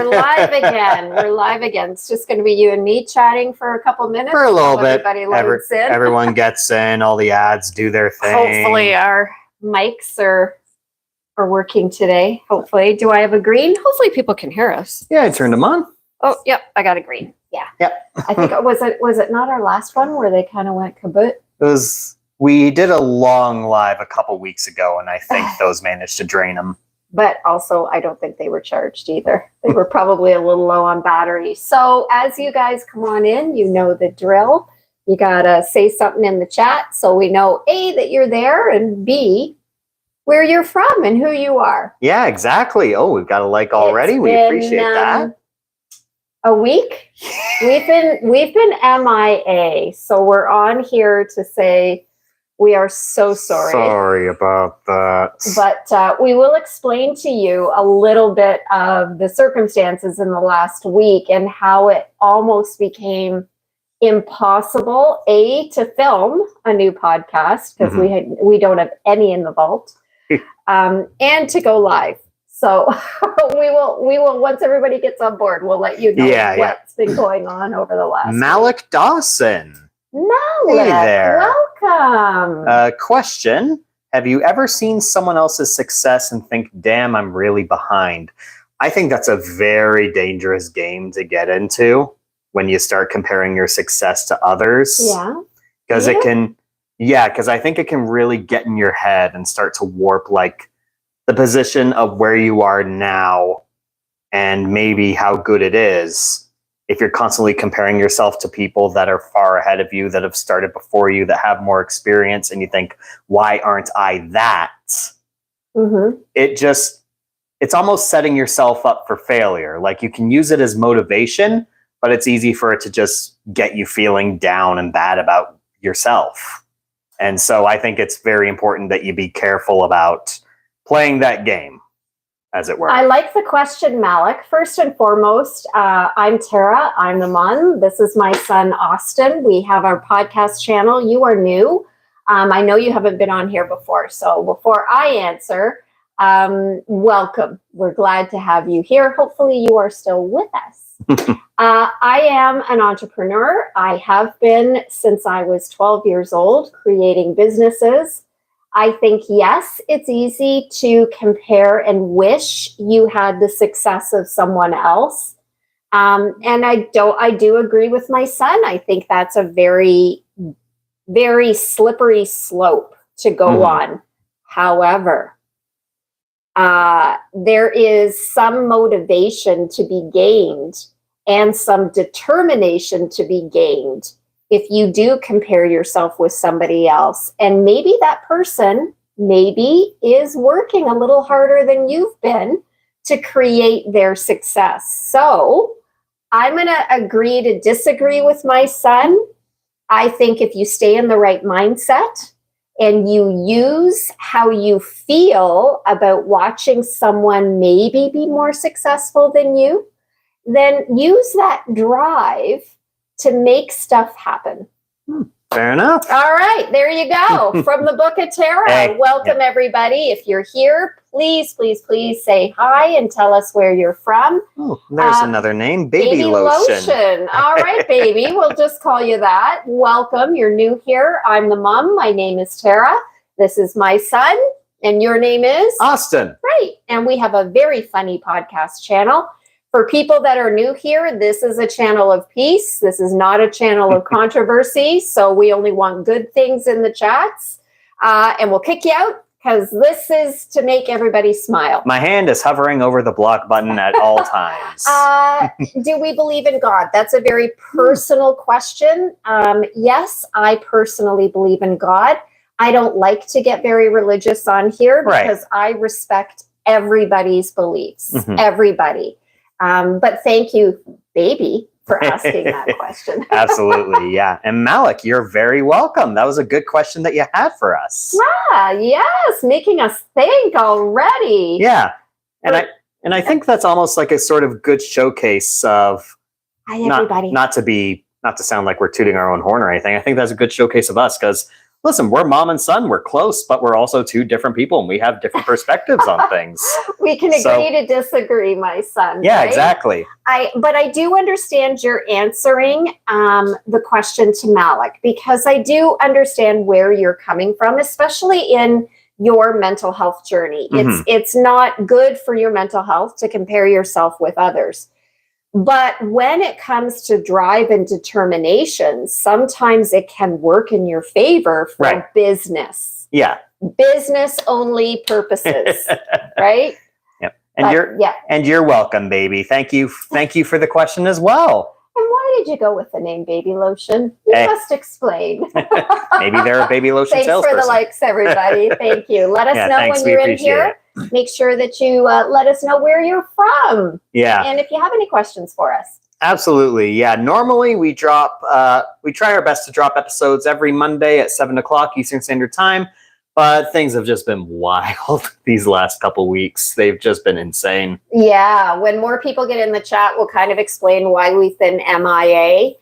live again. We're live again. It's just going to be you and me chatting for a couple minutes. For a little bit. Everybody loads in. Everyone gets in. All the ads do their thing. Hopefully our mics are working today. Hopefully. Do I have a green? Hopefully people can hear us. Yeah, I turned them on. Oh, yep. I got a green. Yeah. Yep. I think was it not our last one where they kind of went kaboot? We did a long live a couple weeks ago, and I think those managed to drain them. But also, I don't think they were charged either. They were probably a little low on battery. So as you guys come on in, you know the drill. You got to say something in the chat so we know, A, that you're there, and B, where you're from and who you are. Yeah, exactly. Oh, we've got a like already. We appreciate that. A week. We've been MIA. So we're on here to say we are so sorry. Sorry about that. But we will explain to you a little bit of the circumstances in the last week and how it almost became impossible, A, to film a new podcast because we don't have any in the vault, and to go live. So we will once everybody gets on board, we'll let you know what's been going on over the last Malik week. Dawson. Malik, hey there. Welcome. Question. Have you ever seen someone else's success and think, damn, I'm really behind? I think that's a very dangerous game to get into when you start comparing your success to others. Yeah. Because I think it can really get in your head and start to warp like the position of where you are now and maybe how good it is. If you're constantly comparing yourself to people that are far ahead of you, that have started before you, that have more experience, and you think, why aren't I that? Mm-hmm. It's almost setting yourself up for failure. Like you can use it as motivation, but it's easy for it to just get you feeling down and bad about yourself. And so I think it's very important that you be careful about playing that game, as it were. I like the question, Malik. First and foremost, I'm Tara. I'm the mom. This is my son, Austin. We have our podcast channel. You are new. I know you haven't been on here before. So before I answer, welcome. We're glad to have you here. Hopefully you are still with us. I am an entrepreneur. I have been since I was 12 years old, creating businesses. I think, yes, it's easy to compare and wish you had the success of someone else. And I do agree with my son. I think that's a very, very slippery slope to go on. However, there is some motivation to be gained and some determination to be gained if you do compare yourself with somebody else. And maybe that person is working a little harder than you've been to create their success. So I'm going to agree to disagree with my son. I think if you stay in the right mindset and you use how you feel about watching someone maybe be more successful than you, then use that drive to make stuff happen. Fair enough. All right, there you go. From the Book of Tara. Hey. Welcome, everybody. If you're here, please, please, please say hi and tell us where you're from. Oh, there's another name, Baby Lotion. All right, baby. We'll just call you that. Welcome. You're new here. I'm the mom. My name is Tara. This is my son. And your name is? Austin. Right. And we have a very funny podcast channel. For people that are new here, this is a channel of peace. This is not a channel of controversy. So we only want good things in the chats. And we'll kick you out because this is to make everybody smile. My hand is hovering over the block button at all times. Do we believe in God? That's a very personal question. Yes, I personally believe in God. I don't like to get very religious on here because I respect everybody's beliefs. Everybody. But thank you, baby, for asking that question. Absolutely, yeah. And Malik, you're very welcome. That was a good question that you had for us. Yeah, yes, making us think already. Yeah, and I think that's almost like a sort of good showcase of hi, everybody. Not to sound like we're tooting our own horn or anything. I think that's a good showcase of us because listen, we're mom and son, we're close, but we're also two different people and we have different perspectives on things. We can agree So- to disagree, my son. Yeah, right? exactly. But I do understand you're answering the question to Malik, because I do understand where you're coming from, especially in your mental health journey. Mhm. It's not good for your mental health to compare yourself with others. But when it comes to drive and determination, sometimes it can work in your favor for Right. business only purposes, right? And But, you're welcome, baby. Thank you for the question as well. And why did you go with the name Baby Lotion? You Hey. must explain. Maybe they're a baby lotion Thanks for salesperson. the likes, everybody. Thank you. Let us Yeah, know thanks. when We you're in appreciate here. Make sure that you let us know where you're from. Yeah. And if you have any questions for us. Absolutely. Yeah. Normally we try our best to drop episodes every Monday at 7:00 Eastern Standard Time, but things have just been wild these last couple weeks. They've just been insane. Yeah, when more people get in the chat, we'll kind of explain why we've been MIA.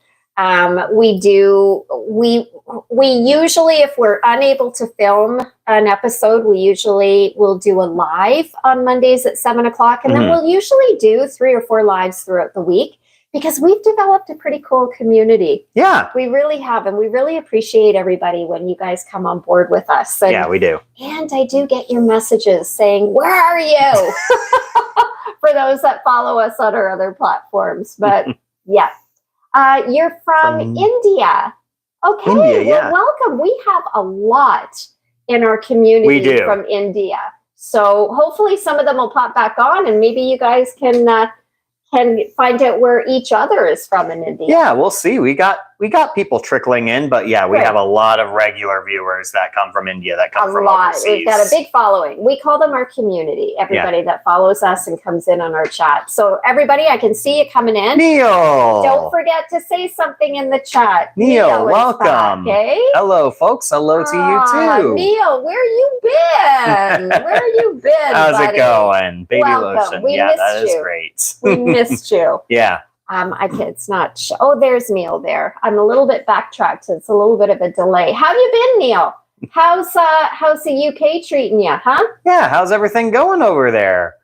We usually, if we're unable to film an episode, we usually will do a live on Mondays at 7:00, and then Mhm. we'll usually do 3 or 4 lives throughout the week, because we've developed a pretty cool community. Yeah. We really have, and we really appreciate everybody when you guys come on board with us. And, Yeah, we do. and I do get your messages saying, "Where are you?" For those that follow us on our other platforms. But yeah, you're from India. Okay, India, yeah. well, welcome. We have a lot in our community We do. from India. So hopefully some of them will pop back on, and maybe you guys can find out where each other is from in India. Yeah, we'll see. We got people trickling in, but yeah, we Right. have a lot of regular viewers that come from India, that come A from lot. overseas. We've got a big following. We call them our community, everybody that follows us and comes in on our chat. So everybody, I can see you coming in. Neil. Don't forget to say something in the chat. Neil, is welcome. back, okay? Hello, folks. Hello to Ah, you too. Neil, where you been? Where you been, How's buddy? it going? Baby Welcome. lotion. We Yeah, missed that is you. great. We missed you. Yeah. It's not. Oh, there's Neil there. I'm a little bit backtracked. It's a little bit of a delay. How have you been, Neil? How's the UK treating you, huh? Yeah, how's everything going over there?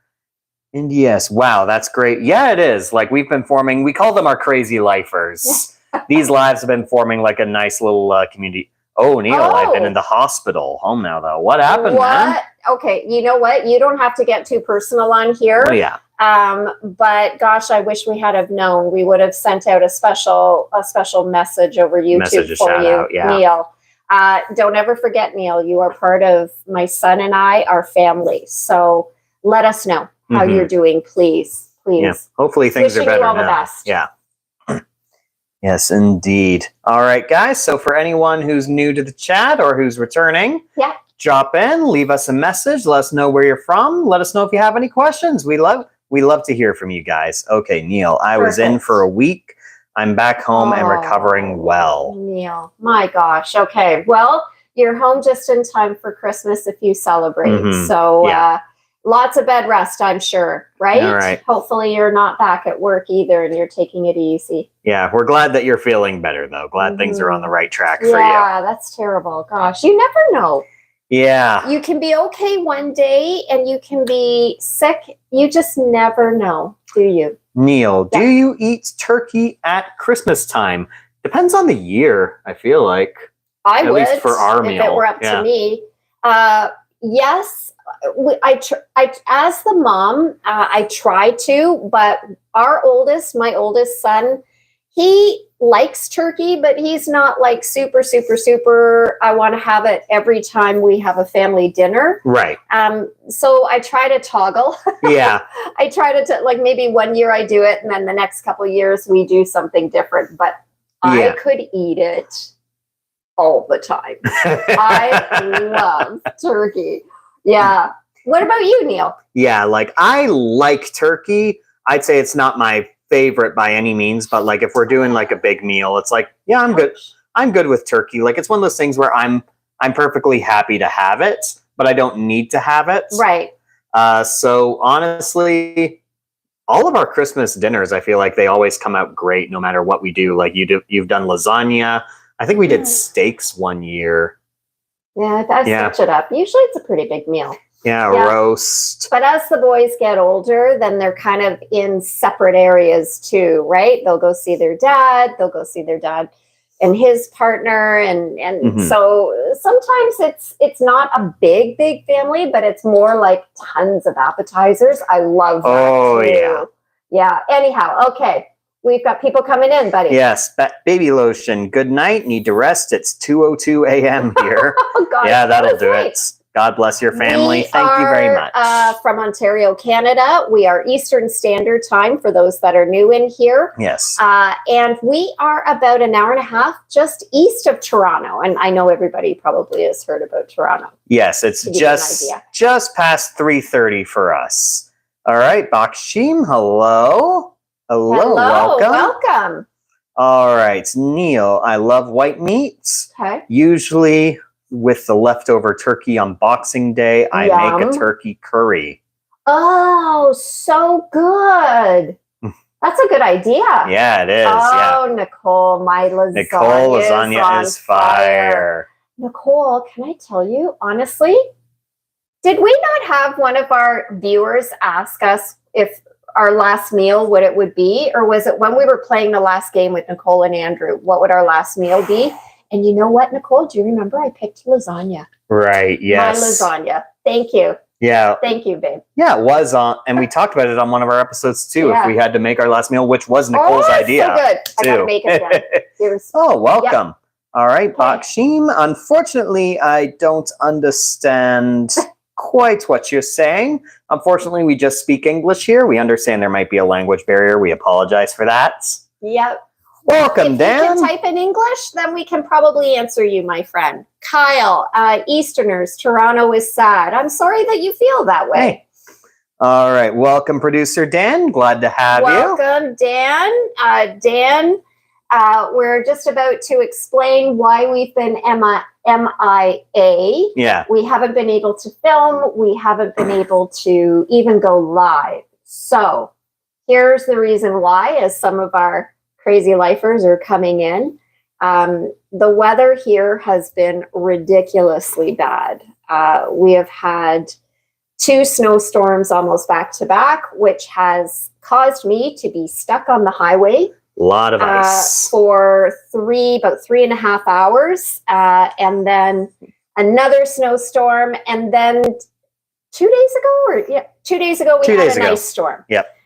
Yes. Wow, that's great. Yeah, it is. Like we call them our crazy lifers. These lives have been forming like a nice little community. Oh, Neil, I've been Oh. in the hospital. Home now, though. What happened, man? Okay, you know what? You don't have to get too personal on here. Oh, yeah. But gosh, I wish we had have known. We would have sent out a special message over YouTube Message, a for shout you, out, yeah. Neil. Don't ever forget, Neil. You are part of my son and I, our family. So let us know how Mhm. you're doing, please. Yeah. Hopefully things Wishing are you better all the now. best. Yeah. Yes, indeed. All right, guys. So for anyone who's new to the chat or who's returning, Yeah. drop in, leave us a message, let us know where you're from, let us know if you have any questions. We love to hear from you guys. Okay, Neil, I was in Perfect. for a week. I'm back home and recovering well. Neil, my gosh. Okay. Well, you're home just in time for Christmas if you celebrate. Mhm. So Yeah. lots of bed rest, I'm sure, right? All right. Hopefully you're not back at work either and you're taking it easy. Yeah, we're glad that you're feeling better, though. Glad things are on the right track for you. Yeah, that's terrible. Gosh, you never know. Yeah. You can be okay one day and you can be sick. You just never know, do you? Neil, Yeah. do you eat turkey at Christmas time? Depends on the year, I feel like. I At would, least for our if meal, it were up yeah. to me. Yes, as the mom, I try to, but my oldest son, he likes turkey, but he's not like super, super, super. I want to have it every time we have a family dinner. Right. So I try to toggle. Yeah. I try to like maybe one year I do it, and then the next couple of years we do something different. But Yeah. I could eat it all the time. I love turkey. Yeah. What about you, Neil? Yeah, like I like turkey. I'd say it's not my favorite by any means, but like if we're doing like a big meal, it's like, yeah, I'm good. I'm good with turkey. Like it's one of those things where I'm perfectly happy to have it, but I don't need to have it. Right. So honestly, all of our Christmas dinners, I feel like they always come out great no matter what we do. Like you've done lasagna. I think we did steaks one year. Yeah, I Yeah. switch it up. Usually it's a pretty big meal. Yeah, Yeah. roast. But as the boys get older, then they're kind of in separate areas too, right? They'll go see their dad. They'll go see their dad and his partner, and Mhm. so sometimes it's not a big family, but it's more like tons of appetizers. I love that. Oh, too. yeah. Yeah. Anyhow, okay. We've got people coming in, buddy. Yes, baby lotion. Good night. Need to rest. It's 2:02 a.m. here. Oh, God. Yeah, that'll That's do right. it. God bless your family. We Thank you very much. From Ontario, Canada. We are Eastern Standard Time for those that are new in here. Yes. And we are about an hour and a half just east of Toronto. And I know everybody probably has heard about Toronto. Yes, it's To give you an idea. just past 3:30 for us. All right, Bakshim, hello. Hello, welcome. All right, Neil, I love white meats. Okay. Usually with the leftover turkey on Boxing Day, I make a turkey curry. Oh, so good. That's a good idea. Yeah, it is. Oh, Nicole, my lasagna, Nicole, lasagna is fire. Nicole, can I tell you, honestly, did we not have one of our viewers ask us if our last meal, what it would be? Or was it when we were playing the last game with Nicole and Andrew, what would our last meal be? And you know what, Nicole, do you remember I picked lasagna? Right, yes. My lasagna. Thank you. Yeah. Thank you, babe. Yeah, it was on, and we talked about it on one of our episodes too. Yeah. If we had to make our last meal, which was Nicole's idea. So good. I gotta too. make it again. Oh, welcome. All right, Okay. Bakshim. Unfortunately, I don't understand quite what you're saying. Unfortunately, we just speak English here. We understand there might be a language barrier. We apologize for that. Yep. Welcome, if Dan. you can type in English, then we can probably answer you, my friend. Kyle, Easterners, Toronto is sad. I'm sorry that you feel that way. Hey. All right. Welcome, producer Dan. Glad to have you. Welcome, Dan. Dan, we're just about to explain why we've been MIA. Yeah. We haven't been able to film. We haven't been able to even go live. So here's the reason why, as some of our crazy lifers are coming in. The weather here has been ridiculously bad. We have had 2 snowstorms almost back to back, which has caused me to be stuck on the highway. A lot of ice. For about 3.5 hours. And then another snowstorm. And then 2 days ago, we had an ice storm. Yep.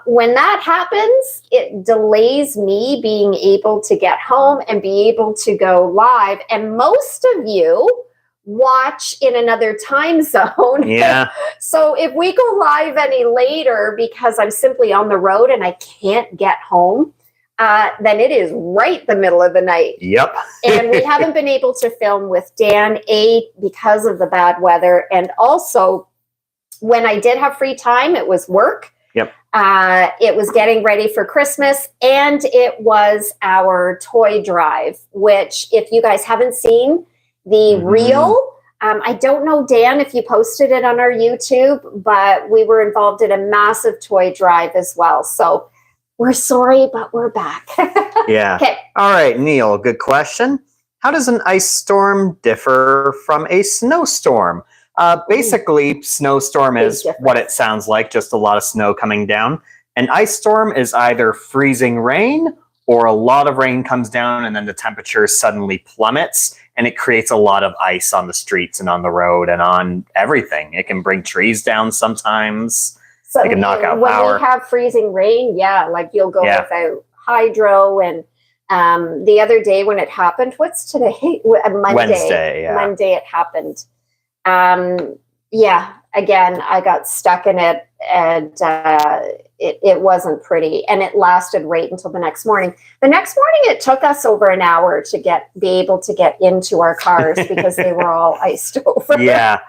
When that happens, it delays me being able to get home and be able to go live. And most of you watch in another time zone. Yeah. So if we go live any later because I'm simply on the road and I can't get home, then it is right the middle of the night. Yep. And we haven't been able to film with Dan, because of the bad weather. And also, when I did have free time, it was work. Yep. It was getting ready for Christmas, and it was our toy drive, which, if you guys haven't seen the reel, I don't know, Dan, if you posted it on our YouTube, but we were involved in a massive toy drive as well. So we're sorry, but we're back. Yeah. Okay. All right, Neil, good question. How does an ice storm differ from a snowstorm? Basically, snowstorm is what it sounds like, just a lot of snow coming down. An ice storm is either freezing rain or a lot of rain comes down and then the temperature suddenly plummets and it creates a lot of ice on the streets and on the road and on everything. It can bring trees down sometimes. So It can knock out when power. we have freezing rain, like you'll go without hydro. And the other day when it happened, what's today? Monday. Wednesday, yeah. Monday it happened. Again, I got stuck in it, and it wasn't pretty, and it lasted right until the next morning. The next morning, it took us over an hour to be able to get into our cars because they were all iced over. Yeah.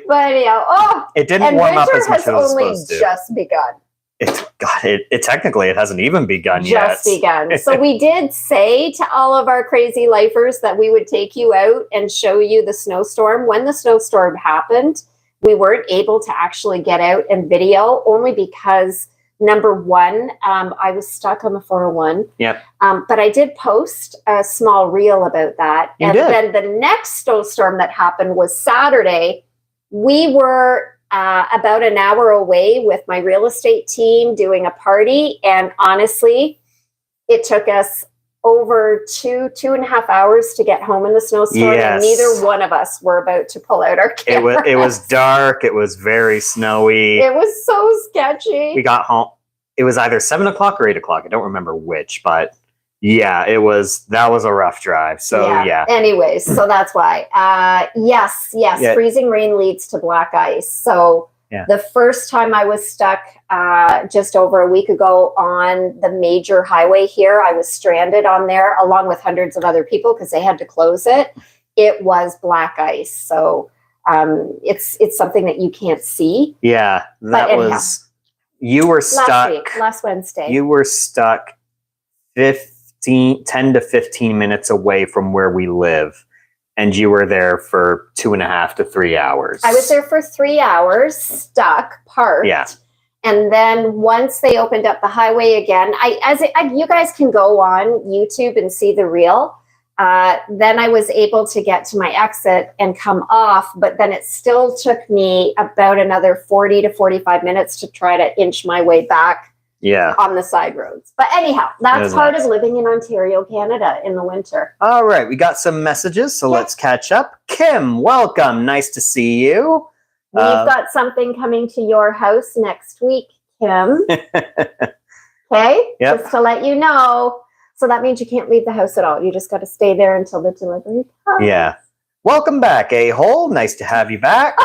But anyhow, it didn't warm up as much as it was only supposed to. just begun. It technically it hasn't even begun yet. Just begun. So we did say to all of our crazy lifers that we would take you out and show you the snowstorm. When the snowstorm happened, we weren't able to actually get out and video, only because Number one, I was stuck on the 401. Yep. But I did post a small reel about that. You and did. Then the next snowstorm that happened was Saturday. We were about an hour away with my real estate team doing a party. And honestly, it took us over 2.5 hours to get home in the snowstorm. Yes. And neither one of us were about to pull out our cameras. It was dark. It was very snowy. It was so sketchy. We got home. It was either 7 o'clock or 8 o'clock. I don't remember which, but yeah, that was a rough drive. So yeah. Anyways, so that's why. Yes. Yeah. Freezing rain leads to black ice. So the first time I was stuck just over a week ago on the major highway here, I was stranded on there along with hundreds of other people because they had to close it. It was black ice. So it's something that you can't see. Yeah, you were stuck. Last Wednesday. You were stuck 10 to 15 minutes away from where we live. And you were there for 2.5 to 3 hours. I was there for 3 hours, stuck, parked. Yeah. And then once they opened up the highway again, you guys can go on YouTube and see the reel. Then I was able to get to my exit and come off, but then it still took me about another 40 to 45 minutes to try to inch my way back on the side roads. But anyhow, that's part of living in Ontario, Canada in the winter. All right, we got some messages, so let's catch up. Kim, welcome. Nice to see you. We've got something coming to your house next week, Kim. Okay? Yep. Just to let you know. So that means you can't leave the house at all. You just got to stay there until the delivery comes. Yeah. Welcome back, A-Hole. Nice to have you back.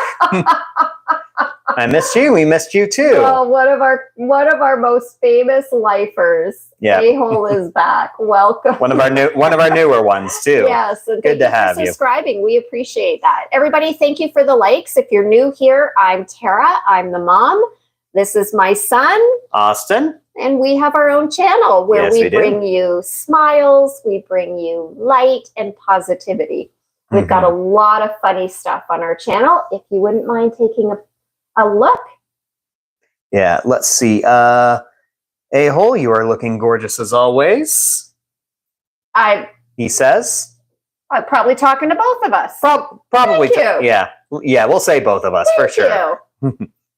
I missed you. We missed you too. Well, one of our most famous lifers. Yeah. A-Hole is back. Welcome. One of our newer ones too. Yes. And good to have you. Subscribing. We appreciate that. Everybody, thank you for the likes. If you're new here, I'm Tara. I'm the mom. This is my son, Austin. And we have our own channel where we bring you smiles, we bring you light and positivity. We've got a lot of funny stuff on our channel. If you wouldn't mind taking a look. Yeah, let's see. A-Hole, you are looking gorgeous as always. He says. I'm probably talking to both of us. Probably. Thank you. Yeah, we'll say both of us for sure.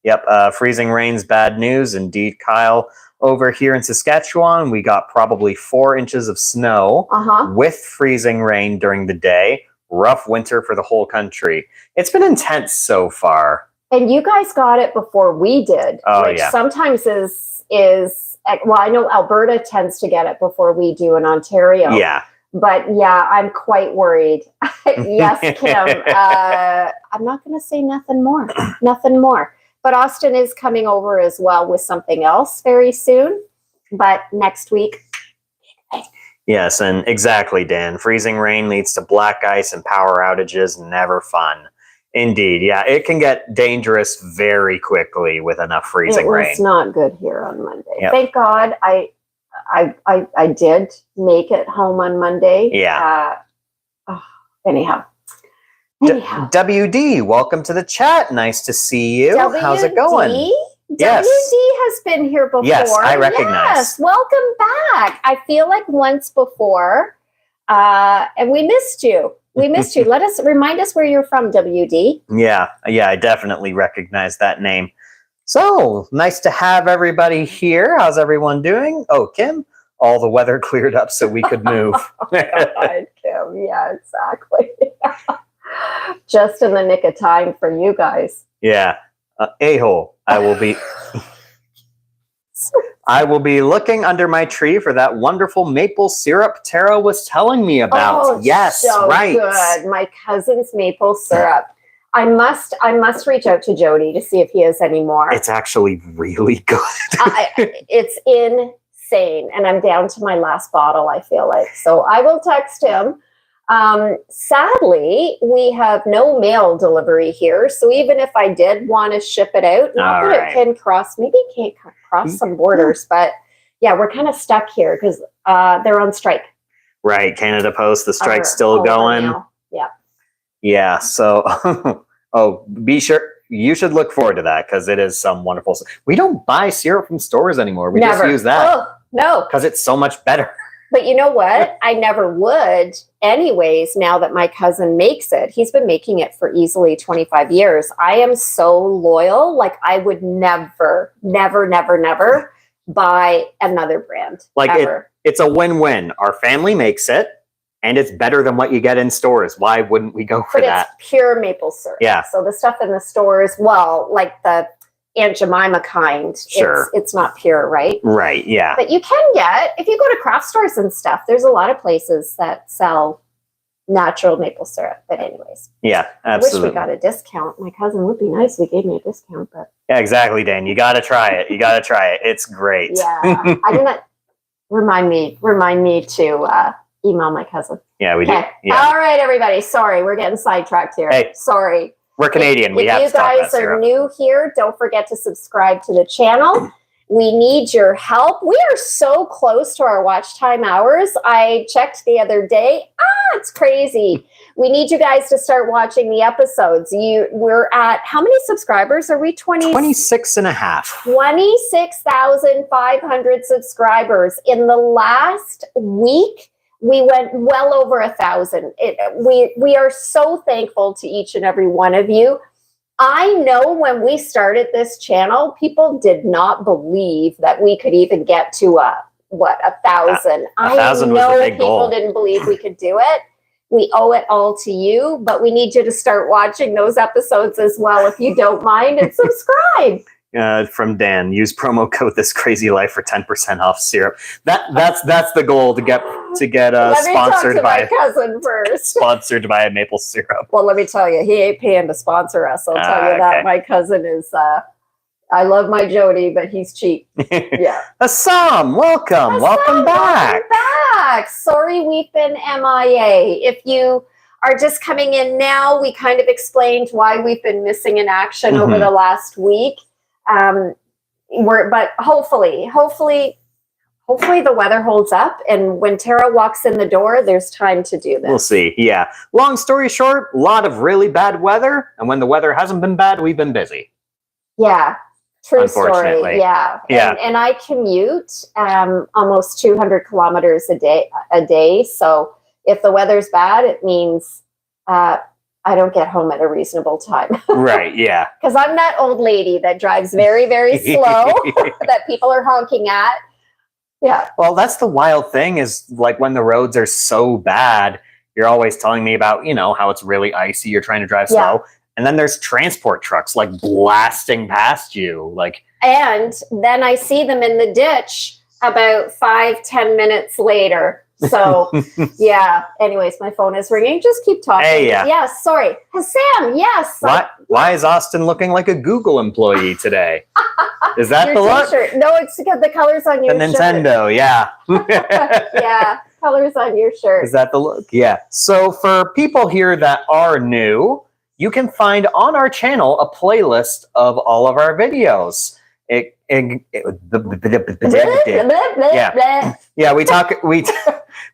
Yep, freezing rain's bad news. Indeed, Kyle. Over here in Saskatchewan, we got probably 4 inches of snow with freezing rain during the day. Rough winter for the whole country. It's been intense so far. And you guys got it before we did, which sometimes is well, I know Alberta tends to get it before we do in Ontario. Yeah. But yeah, I'm quite worried. Yes, Kim. I'm not going to say nothing more. Nothing more. But Austin is coming over as well with something else very soon. But next week. Yes, and exactly, Dan. Freezing rain leads to black ice and power outages. Never fun. Indeed. Yeah, it can get dangerous very quickly with enough freezing rain. It's not good here on Monday. Yep. Thank God I did make it home on Monday. Yeah. Anyhow. WD, welcome to the chat. Nice to see you. How's it going? Yes. WD has been here before. Yes, I recognize. Yes, welcome back. I feel like once before, and we missed you. We missed you. Remind us where you're from, WD. Yeah, I definitely recognize that name. So, nice to have everybody here. How's everyone doing? Oh, Kim, all the weather cleared up so we could move. Oh, God, Kim. Yeah, exactly. Just in the nick of time for you guys. Yeah. A-Hole, I will be looking under my tree for that wonderful maple syrup Tara was telling me about. Oh, yes, so right. Good. My cousin's maple syrup. I must reach out to Jody to see if he has any more. It's actually really good. It's insane. And I'm down to my last bottle, I feel like. So I will text him. Sadly, we have no mail delivery here. So even if I did want to ship it out, not that it can cross, maybe it can't cross some borders, but yeah, we're kind of stuck here because they're on strike. Right. Canada Post, the strike's still going. Now. Yeah. Yeah. So, be sure you should look forward to that because it is some wonderful. We don't buy syrup from stores anymore. We just use that Oh, no. because it's so much better. But you know what? I never would anyways, now that my cousin makes it. He's been making it for easily 25 years. I am so loyal. Like I would never buy another brand. Like ever. it's a win-win. Our family makes it and it's better than what you get in stores. Why wouldn't we go for But that? it's pure maple syrup. Yeah. So the stuff in the stores, well, like the Aunt Jemima kind, Sure. it's not pure, right? Right, yeah. But you can get, if you go to craft stores and stuff, there's a lot of places that sell natural maple syrup. But anyways, Yeah, I wish absolutely. we got a discount. My cousin would be nice if he gave me a discount, but Yeah, exactly, Dan. You got to try it. You got to try it. It's great. yeah, I didn't remind me to email my cousin. Yeah, we do. Okay. Yeah. All right, everybody. Sorry, we're getting sidetracked here. Hey. Sorry. We're Canadian. We If have you to talk about guys are syrup. new here, don't forget to subscribe to the channel. We need your help. We are so close to our watch time hours. I checked the other day. It's crazy. We need you guys to start watching the episodes. We're at how many subscribers are we? 26 and a half. 26,500 subscribers. In the last week, we went well over 1,000. We are so thankful to each and every one of you. I know when we started this channel, people did not believe that we could even get to 1,000. I 1,000 was know the big people goal. didn't believe we could do it. We owe it all to you, but we need you to start watching those episodes as well if you don't mind, and subscribe. From Dan, use promo code This Crazy Life for 10% off syrup. That's the goal to get Let me talk sponsored to my by cousin first. sponsored by maple syrup. Well, let me tell you, he ain't paying to sponsor us. I'll tell you that. Okay. My cousin is, I love my Jody, but he's cheap. Yeah. Assam, welcome Welcome back. back. Sorry we've been MIA. If you are just coming in now, we kind of explained why we've been missing in action over the last week. But hopefully the weather holds up, and when Tara walks in the door, there's time to do this. We'll see. Yeah. Long story short, a lot of really bad weather, and when the weather hasn't been bad, we've been busy. Yeah. True story. Unfortunately. Yeah. Yeah. And I commute almost 200 kilometers a day. So if the weather's bad, it means I don't get home at a reasonable time. Right, yeah. Because I'm that old lady that drives very, very slow that people are honking at. Yeah. Well, that's the wild thing is like when the roads are so bad, you're always telling me about, how it's really icy. You're trying to drive Yeah. slow. And then there's transport trucks like blasting past you. Like, And then I see them in the ditch about 5-10 minutes later. So, yeah. Anyways, my phone is ringing. Just keep talking. Hey, yeah. Yes, sorry. Sam, yes. why is Austin looking like a Google employee today? Is that Your the look? t-shirt. No, it's because the colors on The your shirt. Nintendo, yeah. Yeah, colors on your shirt. Is that the look? Yeah. So for people here that are new, you can find on our channel a playlist of all of our videos. Yeah, we talk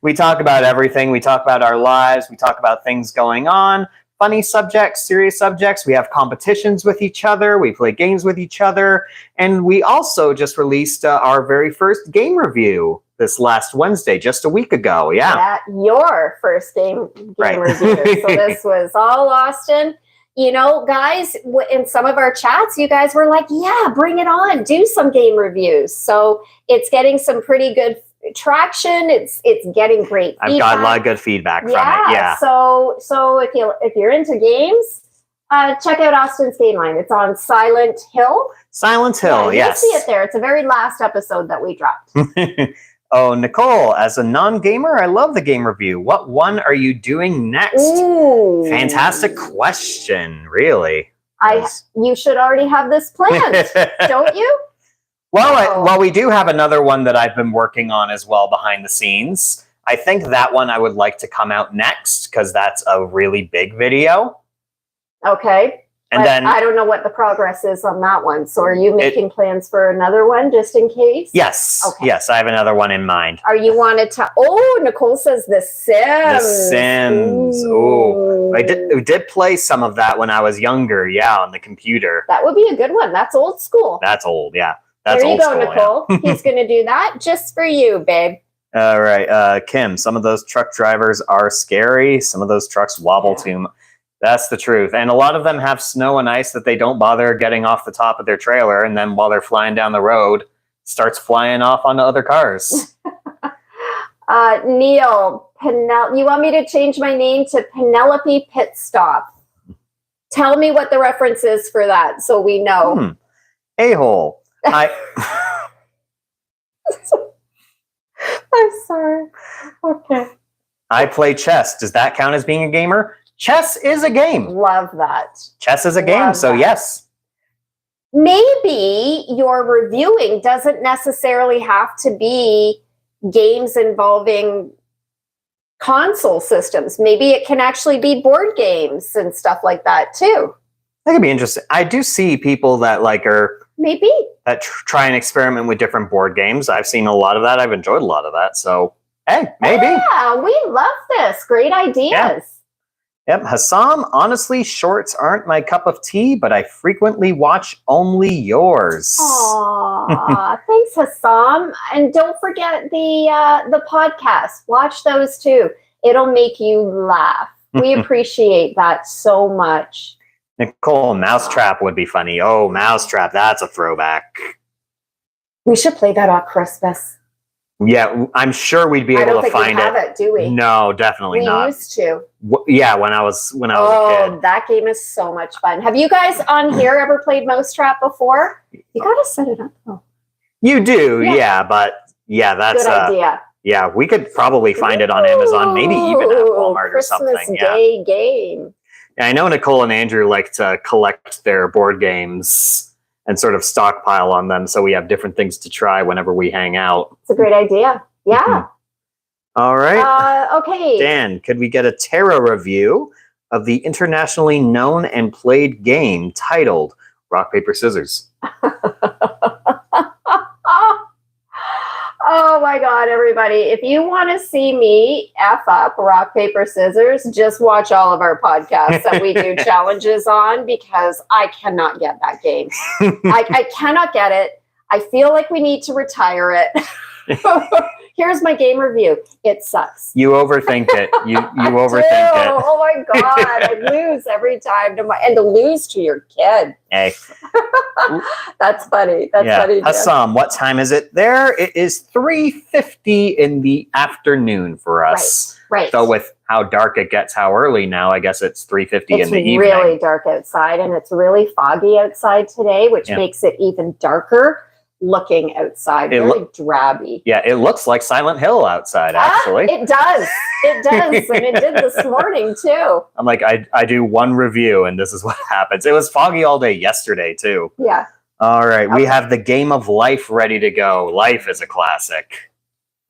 we talk about everything. We talk about our lives. We talk about things going on, funny subjects, serious subjects. We have competitions with each other. We play games with each other, and we also just released our very first game review this last Wednesday, just a week ago. Yeah, Your first game Right. review. So this was all Austin. Guys, in some of our chats, you guys were like, yeah, bring it on. Do some game reviews. So it's getting some pretty good traction. It's getting great feedback. I've got a lot of good feedback from it. Yeah. So if you're into games, check out Austin's Game Line. It's on Silent Hill. Silent Hill, Yeah, yes. you'll see it there. It's the very last episode that we dropped. Oh, Nicole, as a non-gamer, I love the game review. What one are you doing next? Ooh. Fantastic question, really. You should already have this planned, don't you? Well, we do have another one that I've been working on as well behind the scenes. I think that one I would like to come out next because that's a really big video. Okay. And But then, I don't know what the progress is on that one. So are you making plans for another one just in case? yes, Okay. yes, I have another one in mind. Are you wanted to? Oh, Nicole says The Sims. The Sims. Ooh. I did play some of that when I was younger. Yeah, on the computer. That would be a good one. That's old school. That's old. Yeah, that's there you old go, school, Nicole. yeah. He's going to do that just for you, babe. All right, Kim. Some of those truck drivers are scary. Some of those trucks wobble too much. That's the truth. And a lot of them have snow and ice that they don't bother getting off the top of their trailer. And then while they're flying down the road, starts flying off onto other cars. Neil, you want me to change my name to Penelope Pit Stop? Tell me what the reference is for that so we know. A-hole. I'm sorry. Okay. I play chess. Does that count as being a gamer? Chess is a game. Love that. Chess is a game, Love so that. yes. Maybe your reviewing doesn't necessarily have to be games involving console systems. Maybe it can actually be board games and stuff like that too. That could be interesting. I do see people that Maybe. that try and experiment with different board games. I've seen a lot of that. I've enjoyed a lot of that. So, hey, maybe. Yeah, we love this. Great ideas. Yeah. Yep, Hassam, honestly, shorts aren't my cup of tea, but I frequently watch only yours. Aw, thanks, Hassam. And don't forget the podcast. Watch those too. It'll make you laugh. We appreciate that so much. Nicole, Mousetrap would be funny. Oh, Mousetrap, that's a throwback. We should play that on Christmas. Yeah, I'm sure we'd be I able don't to think we find have it, do we? No, definitely we not. used to. Yeah, when I was a kid. That game is so much fun. Have you guys on here ever played Mousetrap before? You got to set it up though. You do, yeah, but yeah, that's good idea. Yeah, we could probably find it on Amazon, maybe even at Walmart or something. Christmas Day game. Yeah, I know Nicole and Andrew like to collect their board games and sort of stockpile on them, so we have different things to try whenever we hang out. It's a great idea. Yeah. All right. Okay. Dan, could we get a Terra review of the internationally known and played game titled Rock, Paper, Scissors? Oh my God, everybody. If you want to see me F up rock, paper, scissors, just watch all of our podcasts that we do challenges on, because I cannot get that game. I cannot get it. I feel like we need to retire it. Here's my game review. It sucks. You overthink it. You overthink it. Oh my God. I lose every time and to lose to your kid. Hey. That's funny. That's funny. Jim. Hassam, what time is it there? It is 3:50 in the afternoon for us. Right. So with how dark it gets, how early now, I guess it's 3:50 in the evening. It's really dark outside, and it's really foggy outside today, which makes it even darker looking outside. Very drabby. Yeah, it looks like Silent Hill outside, actually. It does. It does. And it did this morning, too. I'm like, I do one review, and this is what happens. It was foggy all day yesterday, too. Yeah. All right. We have the Game of Life ready to go. Life is a classic.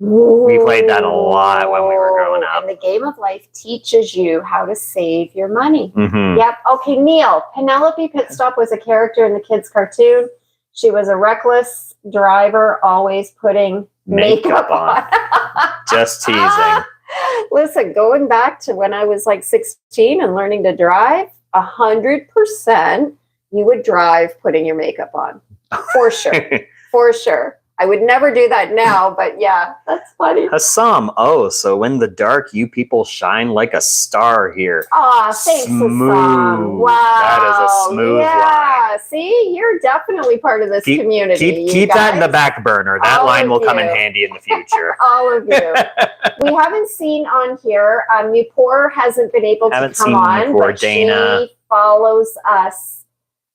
Ooh. We played that a lot when we were growing up. And the Game of Life teaches you how to save your money. Mm-hmm. Yep. Okay, Neil. Penelope Pitstop was a character in the kids' cartoon. She was a reckless driver, always putting makeup on. Just teasing. Listen, going back to when I was like 16 and learning to drive, 100% you would drive putting your makeup on. For sure. For sure. I would never do that now, but yeah, that's funny. Hassam, so in the dark, you people shine like a star here. Aw, thanks, Smooth. Hassam. Wow. That is a smooth line. See, you're definitely part of this community. Keep that in the back burner. That line will come in you. handy in the future. All of you. We haven't seen on here, Nupur hasn't been able to come on, but Dana. she follows us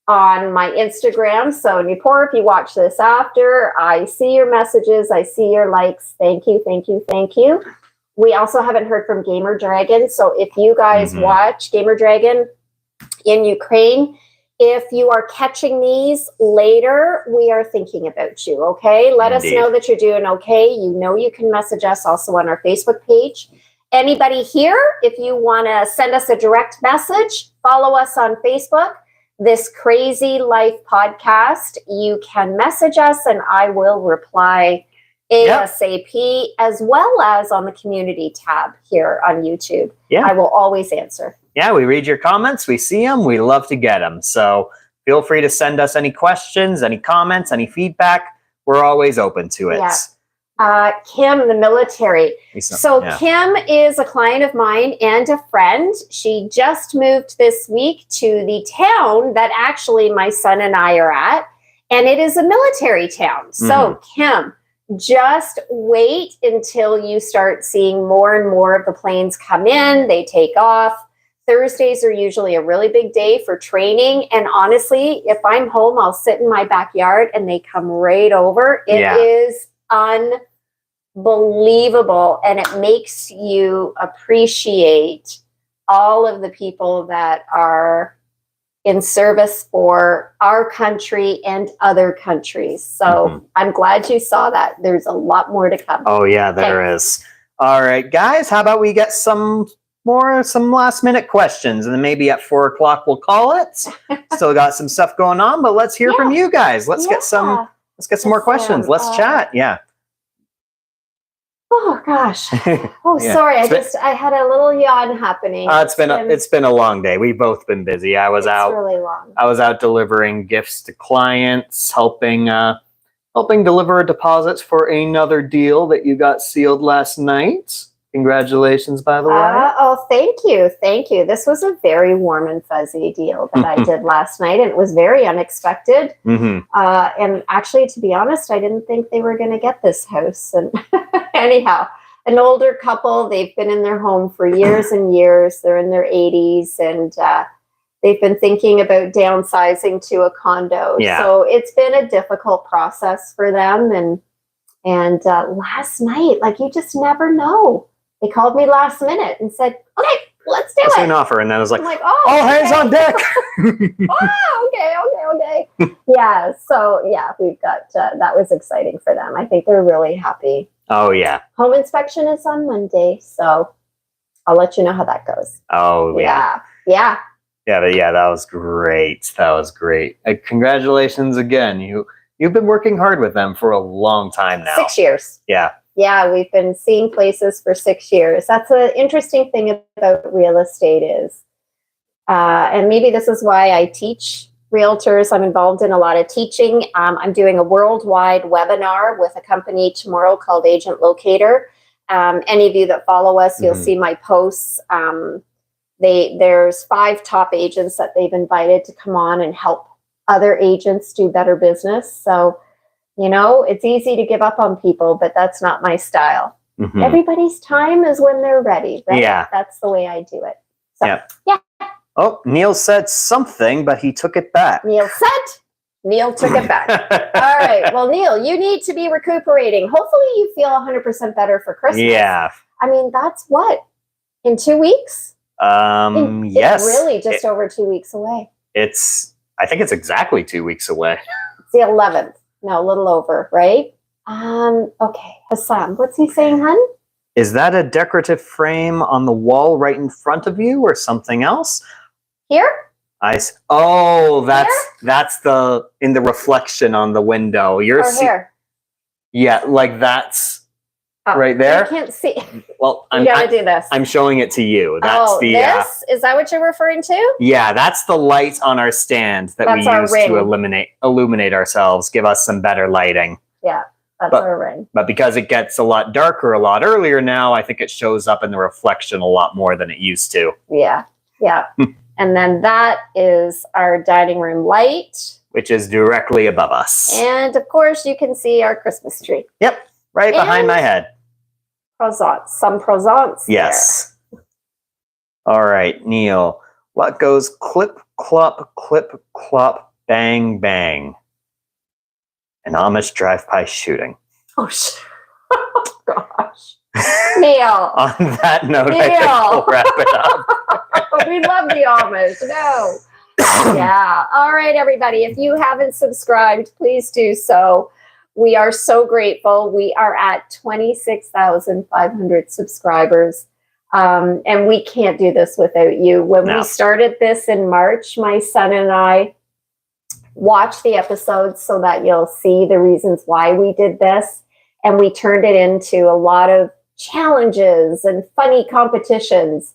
on my Instagram. So Nupur, if you watch this after, I see your messages. I see your likes. Thank you, thank you, thank you. We also haven't heard from Gamer Dragon. So if you guys watch Gamer Dragon in Ukraine, if you are catching these later, we are thinking about you, okay? Let us know that you're doing okay. You know you can message us also on our Facebook page. Anybody here, if you want to send us a direct message, follow us on Facebook. This Crazy Life podcast, you can message us and I will reply ASAP, as well as on the community tab here on YouTube. Yeah. I will always answer. Yeah, we read your comments. We see them. We love to get them. So feel free to send us any questions, any comments, any feedback. We're always open to it. Yeah. Kim, the military. So Kim is a client of mine and a friend. She just moved this week to the town that actually my son and I are at, and it is a military town. So Kim, just wait until you start seeing more and more of the planes come in. They take off. Thursdays are usually a really big day for training. And honestly, if I'm home, I'll sit in my backyard and they come right over. It is unbelievable. And it makes you appreciate all of the people that are in service for our country and other countries. So I'm glad you saw that. There's a lot more to come. Oh, yeah, there is. All right, guys, how about we get some last minute questions, and then maybe at 4 o'clock we'll call it. Still got some stuff going on, but let's hear from you guys. Let's get some more questions. Let's chat. Yeah. Oh gosh. Oh, sorry. I had a little yawn happening. It's been a long day. We've both been busy. I was out delivering gifts to clients, helping deliver deposits for another deal that you got sealed last night. Congratulations, by the way. Oh, thank you. Thank you. This was a very warm and fuzzy deal that I did last night, and it was very unexpected. And actually, to be honest, I didn't think they were going to get this house. And anyhow, an older couple, they've been in their home for years and years. They're in their 80s, and they've been thinking about downsizing to a condo. Yeah. So it's been a difficult process for them. And last night, like, you just never know. They called me last minute and said, okay, let's do it. An offer. And then I was like, all hands on deck. Okay. Yeah. So yeah, we've got, that was exciting for them. I think they're really happy. Oh yeah. Home inspection is on Monday. So I'll let you know how that goes. Oh yeah. Yeah. That was great. Congratulations again. You've been working hard with them for a long time now. 6 years. Yeah, we've been seeing places for 6 years. That's an interesting thing about real estate is, and maybe this is why I teach realtors. I'm involved in a lot of teaching. I'm doing a worldwide webinar with a company tomorrow called Agent Locator. Any of you that follow us, you'll see my posts. There's 5 top agents that they've invited to come on and help other agents do better business. So, it's easy to give up on people, but that's not my style. Everybody's time is when they're ready, right? Yeah. That's the way I do it. So, yeah. Oh, Neil said something, but he took it back. Neil took it back. All right. Well, Neil, you need to be recuperating. Hopefully you feel 100% better for Christmas. Yeah. I mean, that's what? In 2 weeks? Yes. It's really just over 2 weeks away. I think it's exactly 2 weeks away. It's the 11th. No, a little over, right? Okay. Hassan, what's he saying, hun? Is that a decorative frame on the wall right in front of you or something else? Here? That's in the reflection on the window. Here? Yeah, like that's right there. I can't see. Well, you gotta do this. I'm showing it to you. That's this? Is that what you're referring to? Yeah, that's the light on our stand that we use to illuminate ourselves, give us some better lighting. Yeah, that's our ring. But because it gets a lot darker a lot earlier now, I think it shows up in the reflection a lot more than it used to. Yeah. And then that is our dining room light, which is directly above us. And of course, you can see our Christmas tree. Yep, right behind my head. Some croissants. Yes. There. All right, Neil. What goes clip, clop, bang, bang? An Amish drive-by shooting. Oh, gosh. Neil. On that note, I think we'll wrap it up. We love the Amish. No. Yeah. All right, everybody. If you haven't subscribed, please do so. We are so grateful. We are at 26,500 subscribers. And we can't do this without you. When No. we started this in March, my son and I watched the episodes so that you'll see the reasons why we did this. And we turned it into a lot of challenges and funny competitions.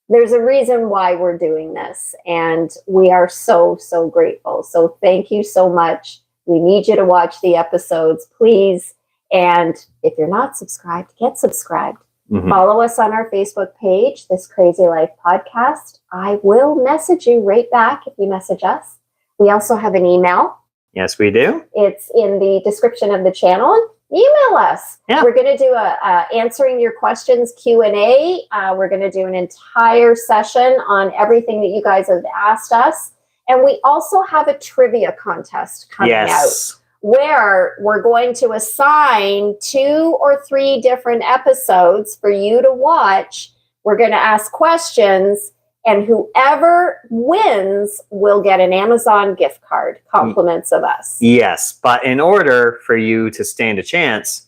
There's a reason why we're doing this. And we are so, so grateful. So thank you so much. We need you to watch the episodes, please. And if you're not subscribed, get subscribed. Mhm. Follow us on our Facebook page, This Crazy Life Podcast. I will message you right back if you message us. We also have an email. Yes, we do. It's in the description of the channel. Email us. Yeah. We're going to do a answering your questions Q&A. We're going to do an entire session on everything that you guys have asked us. And we also have a trivia contest coming out, Yes. where we're going to assign 2 or 3 different episodes for you to watch. We're going to ask questions, and whoever wins will get an Amazon gift card, compliments of us. Yes, but in order for you to stand a chance,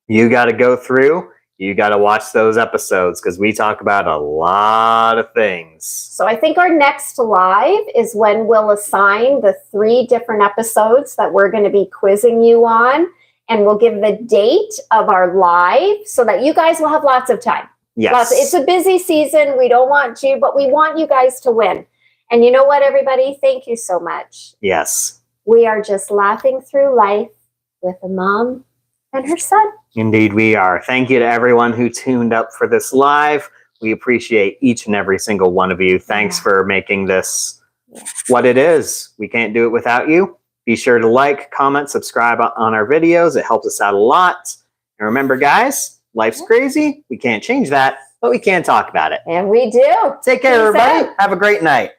you got to go through, you got to watch those episodes because we talk about a lot of things. So I think our next live is when we'll assign the 3 different episodes that we're going to be quizzing you on, and we'll give the date of our live so that you guys will have lots of time. Yes. It's a busy season. We don't want you, but we want you guys to win. And you know what, everybody? Thank you so much. Yes. We are just laughing through life with a mom and her son. Indeed, we are. Thank you to everyone who tuned up for this live. We appreciate each and every single one of you. Thanks Yeah. for making this what it is. We can't do it without you. Be sure to like, comment, subscribe on our videos. It helps us out a lot. And remember, guys, life's crazy. We can't change that, but we can talk about it. And we do. Take care, Peace everybody. out. Have a great night.